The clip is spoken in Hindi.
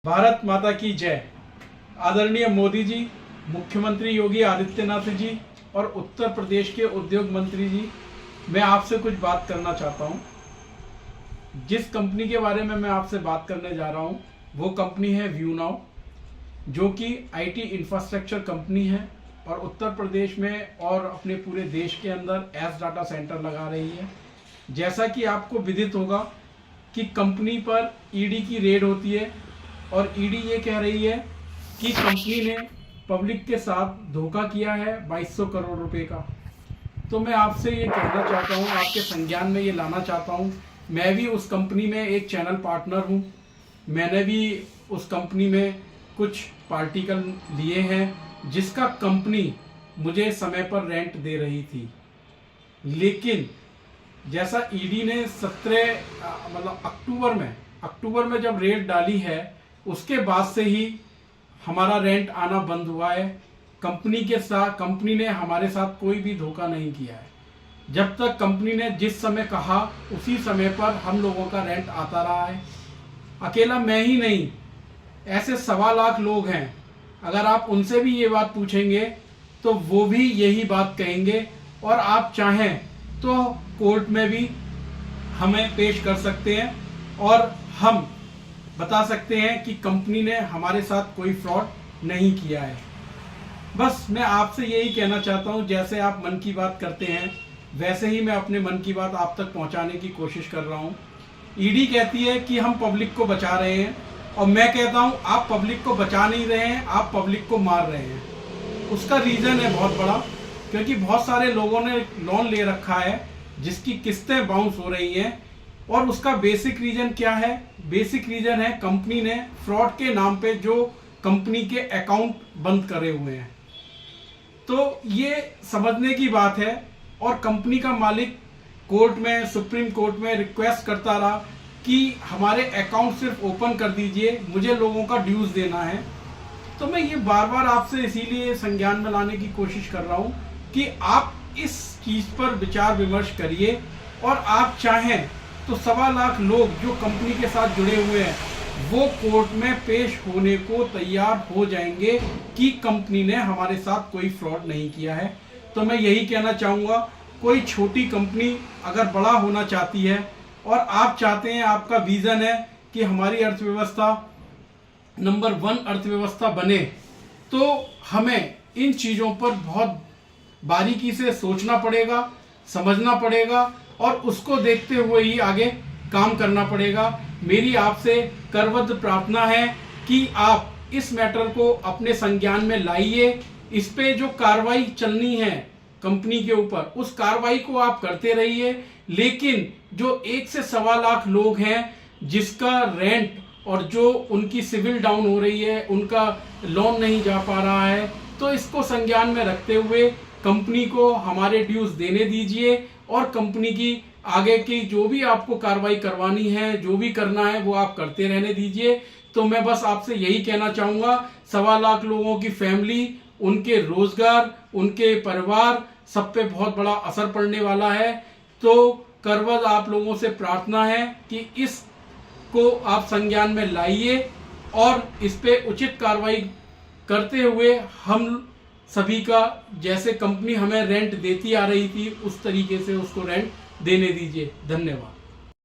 भारत माता की जय। आदरणीय मोदी जी, मुख्यमंत्री योगी आदित्यनाथ जी और उत्तर प्रदेश के उद्योग मंत्री जी, मैं आपसे कुछ बात करना चाहता हूं। जिस कंपनी के बारे में मैं आपसे बात करने जा रहा हूं वो कंपनी है व्यूनाउ, जो कि आईटी इंफ्रास्ट्रक्चर कंपनी है और उत्तर प्रदेश में और अपने पूरे देश के अंदर एस डाटा सेंटर लगा रही है। जैसा कि आपको विदित होगा कि कंपनी पर ईडी की रेड होती है और ईडी ये कह रही है कि कंपनी ने पब्लिक के साथ धोखा किया है 2200 करोड़ रुपए का। तो मैं आपसे ये कहना चाहता हूँ, आपके संज्ञान में ये लाना चाहता हूँ, मैं भी उस कंपनी में एक चैनल पार्टनर हूँ। मैंने भी उस कंपनी में कुछ पार्टिकल लिए हैं जिसका कंपनी मुझे समय पर रेंट दे रही थी। लेकिन जैसा ईडी ने 17 अक्टूबर में जब रेड डाली है, उसके बाद से ही हमारा रेंट आना बंद हुआ है। कंपनी ने हमारे साथ कोई भी धोखा नहीं किया है। जब तक कंपनी ने जिस समय कहा उसी समय पर हम लोगों का रेंट आता रहा है। अकेला मैं ही नहीं, ऐसे 1.25 लाख लोग हैं। अगर आप उनसे भी ये बात पूछेंगे तो वो भी यही बात कहेंगे, और आप चाहें तो कोर्ट में भी हमें पेश कर सकते हैं और हम बता सकते हैं कि कंपनी ने हमारे साथ कोई फ्रॉड नहीं किया है। बस मैं आपसे यही कहना चाहता हूं, जैसे आप मन की बात करते हैं वैसे ही मैं अपने मन की बात आप तक पहुंचाने की कोशिश कर रहा हूं। ईडी कहती है कि हम पब्लिक को बचा रहे हैं, और मैं कहता हूं आप पब्लिक को बचा नहीं रहे हैं, आप पब्लिक को मार रहे हैं। उसका रीजन है बहुत बड़ा, क्योंकि बहुत सारे लोगों ने लोन ले रखा है जिसकी किस्तें बाउंस हो रही हैं। और उसका बेसिक रीजन क्या है? बेसिक रीजन है कंपनी ने फ्रॉड के नाम पे जो कंपनी के अकाउंट बंद करे हुए हैं। तो ये समझने की बात है, और कंपनी का मालिक कोर्ट में, सुप्रीम कोर्ट में रिक्वेस्ट करता रहा कि हमारे अकाउंट सिर्फ ओपन कर दीजिए, मुझे लोगों का ड्यूज देना है। तो मैं ये बार बार आपसे इसीलिए संज्ञान में लाने की कोशिश कर रहा हूं कि आप इस चीज पर विचार विमर्श करिए, और आप चाहें तो 1.25 लाख लोग जो कंपनी के साथ जुड़े हुए हैं वो कोर्ट में पेश होने को तैयार हो जाएंगे कि कंपनी ने हमारे साथ कोई फ्रॉड नहीं किया है। तो मैं यही कहना चाहूँगा, कोई छोटी कंपनी अगर बड़ा होना चाहती है और आप चाहते हैं, आपका विजन है कि हमारी अर्थव्यवस्था नंबर 1 अर्थव्यवस्था बने, तो हमें इन चीज़ों पर बहुत बारीकी से सोचना पड़ेगा, समझना पड़ेगा, और उसको देखते हुए ही आगे काम करना पड़ेगा। मेरी आपसे करबद्ध प्रार्थना है कि आप इस मैटर को अपने संज्ञान में लाइए। इस पे जो कार्रवाई चलनी है कंपनी के ऊपर, उस कार्रवाई को आप करते रहिए। लेकिन जो 1 से 1.25 लाख लोग हैं जिसका रेंट और जो उनकी सिविल डाउन हो रही है, उनका लोन नहीं जा पा रहा है, तो इसको संज्ञान में रखते हुए कंपनी को हमारे ड्यूज देने दीजिए, और कंपनी की आगे की जो भी आपको कार्रवाई करवानी है, जो भी करना है, वो आप करते रहने दीजिए। तो मैं बस आपसे यही कहना चाहूँगा, 1.25 लाख लोगों की फैमिली, उनके रोजगार, उनके परिवार, सब पे बहुत बड़ा असर पड़ने वाला है। तो करबद्ध आप लोगों से प्रार्थना है कि इसको आप संज्ञान में लाइए और इस पे उचित कार्रवाई करते हुए हम सभी का, जैसे कंपनी हमें रेंट देती आ रही थी उस तरीके से उसको रेंट देने दीजिए। धन्यवाद।